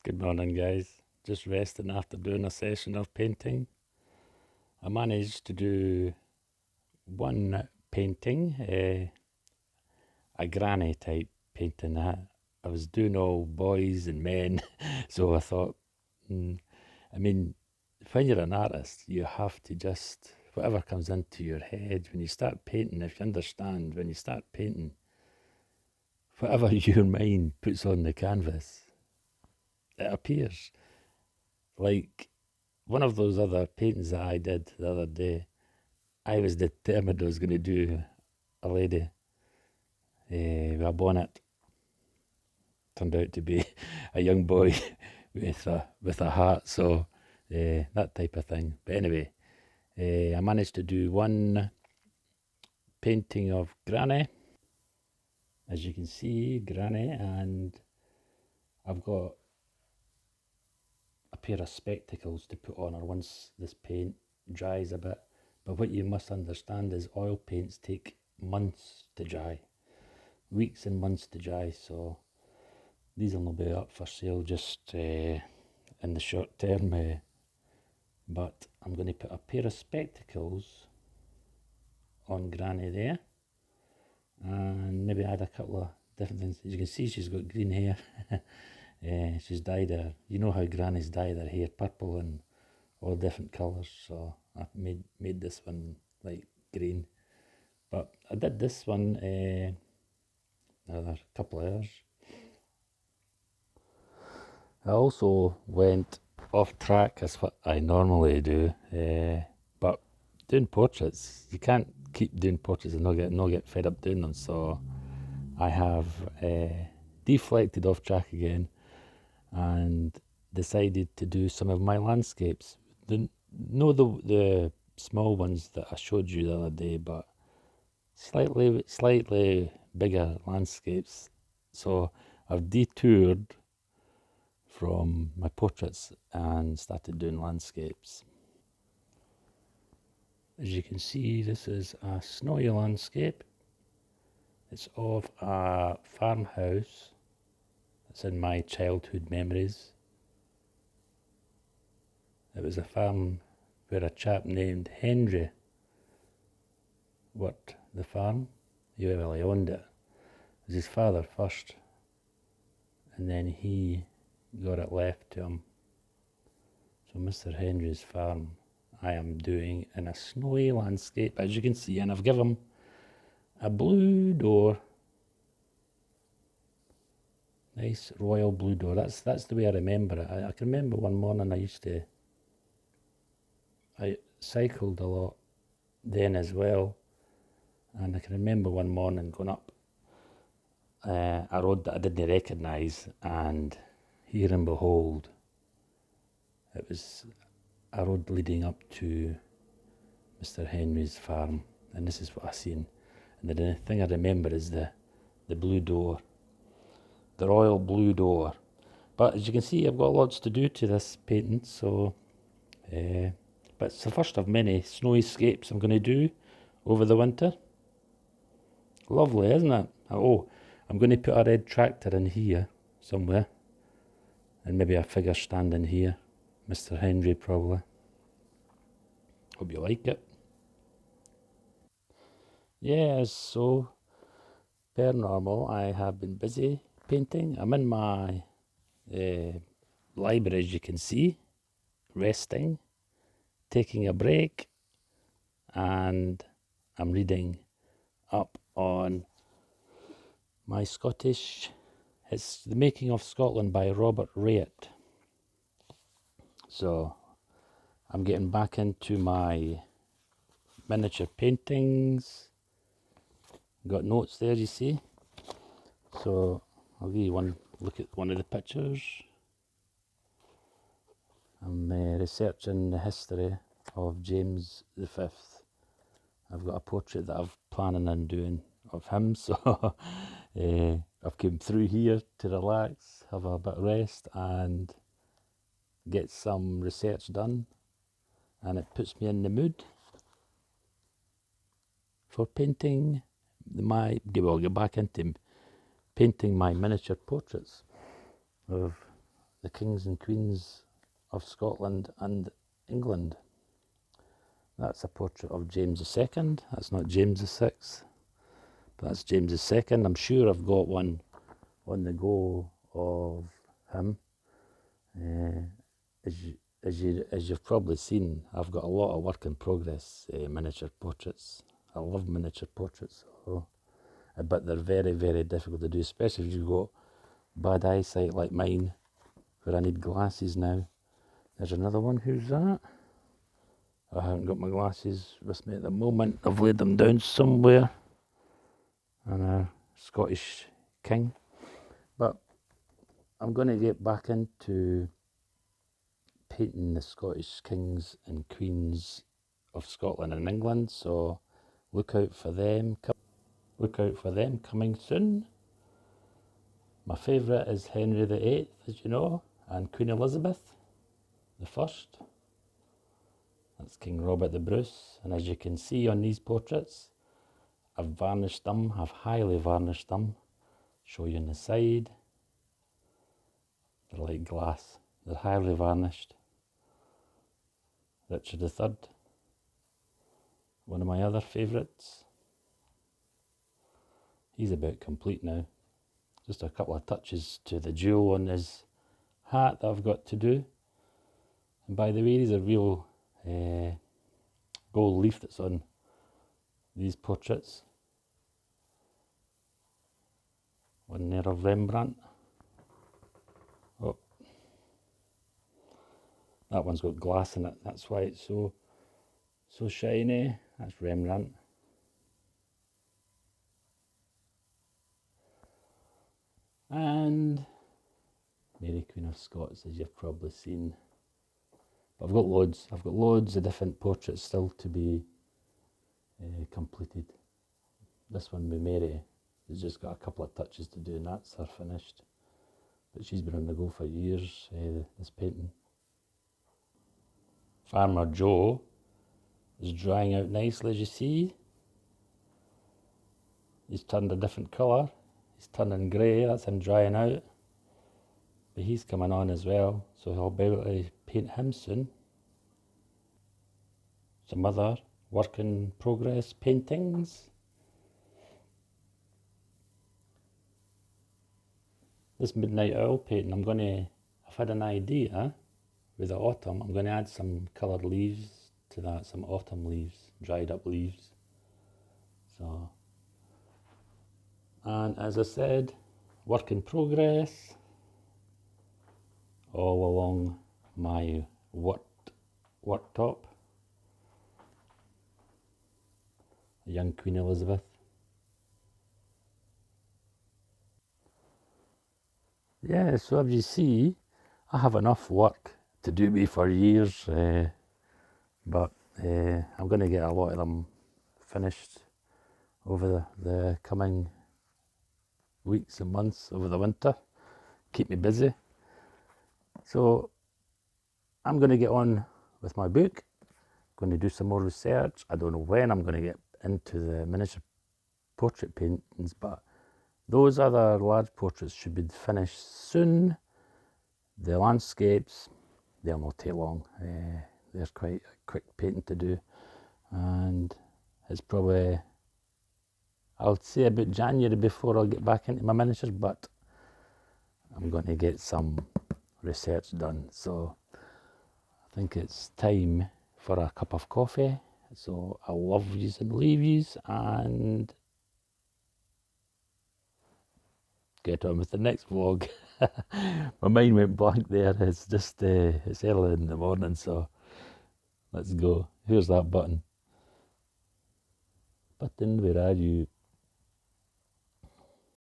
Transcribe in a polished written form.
Good morning, guys. Just resting after doing a session of painting. I managed to do one painting, a granny type painting. I was doing all boys and men, so I thought, mm, I mean, when you're an artist, you have to just, whatever comes into your head, when you start painting, if you understand, when you start painting, whatever your mind puts on the canvas, it appears. Like one of those other paintings that I did the other day, I was determined I was going to do a lady with a bonnet. Turned out to be a young boy with a hat, so that type of thing. But anyway, I managed to do one painting of Granny, as you can see, Granny, and I've got a pair of spectacles to put on her once this paint dries a bit. But what you must understand is oil paints take months to dry, weeks and months to dry, so these will not be up for sale just in the short term. But I'm going to put a pair of spectacles on Granny there and maybe add a couple of different things. As you can see, she's got green hair. She's dyed her, you know how grannies dye their hair purple and all different colours, so I made this one like green. But I did this one another couple of hours. I also went off track as what I normally do, but doing portraits, you can't keep doing portraits and not get fed up doing them. So I have deflected off track again and decided to do some of my landscapes. The small ones that I showed you the other day, but slightly bigger landscapes. So I've detoured from my portraits and started doing landscapes. As you can see, this is a snowy landscape. It's of a farmhouse that's in my childhood memories. It was a farm where a chap named Henry worked the farm. He owned it. It was his father first, and then he got it left to him. So Mr. Henry's farm I am doing in a snowy landscape, as you can see, and I've given him a blue door. Nice royal blue door. That's the way I remember it. I can remember one morning I cycled a lot then as well, and I can remember one morning going up a road that I didn't recognise, and here and behold, it was a road leading up to Mr. Henry's farm, and this is what I seen. And the thing I remember is the blue door, the royal blue door. But as you can see, I've got lots to do to this painting, so but it's the first of many snowy escapes I'm going to do over the winter. Lovely, isn't it? Oh, I'm going to put a red tractor in here somewhere, and maybe a figure standing here. Mr. Henry, probably. Hope you like it. Yes, so per normal, I have been busy painting. I'm in my library, as you can see, resting, taking a break, and I'm reading up on my Scottish. It's The Making of Scotland by Robert Rayett. So I'm getting back into my miniature paintings. Got notes there, you see. So I'll give you one look at one of the pictures. I'm researching the history of James V. I've got a portrait that I've planning on doing of him, so I've come through here to relax, have a bit of rest, and get some research done, and it puts me in the mood for painting get back into painting my miniature portraits of the kings and queens of Scotland and England. That's a portrait of James II. That's not James VI, but that's James II. I'm sure I've got one on the go of him. As you've probably seen, I've got a lot of work in progress miniature portraits. I love miniature portraits, but they're very, very difficult to do, especially if you've got bad eyesight like mine, where I need glasses now. There's another one. Who's that? I haven't got my glasses with me at the moment. I've laid them down somewhere. And a Scottish king. But I'm going to get back into painting the Scottish kings and queens of Scotland and England, so look out for them. Look out for them coming soon. My favourite is Henry VIII, as you know, and Queen Elizabeth the First. That's King Robert the Bruce, and as you can see on these portraits, I've varnished them. I've highly varnished them. Show you on the side. They're like glass. They're highly varnished. Richard III, one of my other favourites. He's about complete now. Just a couple of touches to the jewel on his hat that I've got to do. And by the way, these are real gold leaf that's on these portraits. One there of Rembrandt. Oh, that one's got glass in it. That's why it's so shiny. That's Rembrandt. And Mary Queen of Scots, as you've probably seen. But I've got loads of different portraits still to be completed. This one with Mary has just got a couple of touches to do and that's her finished. But she's been on the go for years, this painting. Farmer Joe is drying out nicely, as you see. He's turned a different colour. He's turning grey, that's him drying out. But he's coming on as well, so I'll be able to paint him soon. Some other work in progress paintings. This Midnight Owl painting, I've had an idea with the autumn. I'm going to add some coloured leaves to that, some autumn leaves, dried up leaves. So, and as I said, work in progress all along my worktop. A young Queen Elizabeth. Yeah, so as you see, I have enough work to do me for years, but I'm going to get a lot of them finished over the coming weeks and months over the winter. Keep me busy. So I'm going to get on with my book. I'm going to do some more research. I don't know when I'm going to get into the miniature portrait paintings, but those other large portraits should be finished soon. The landscapes, they'll not take long. They're quite a quick painting to do, and it's probably, I'll say about January before I'll get back into my miniatures, but I'm going to get some research done. So I think it's time for a cup of coffee. So I love yous and leave yous and get on with the next vlog. My mind went blank there. It's just it's early in the morning, so let's go. Here's that button. Button, where are you?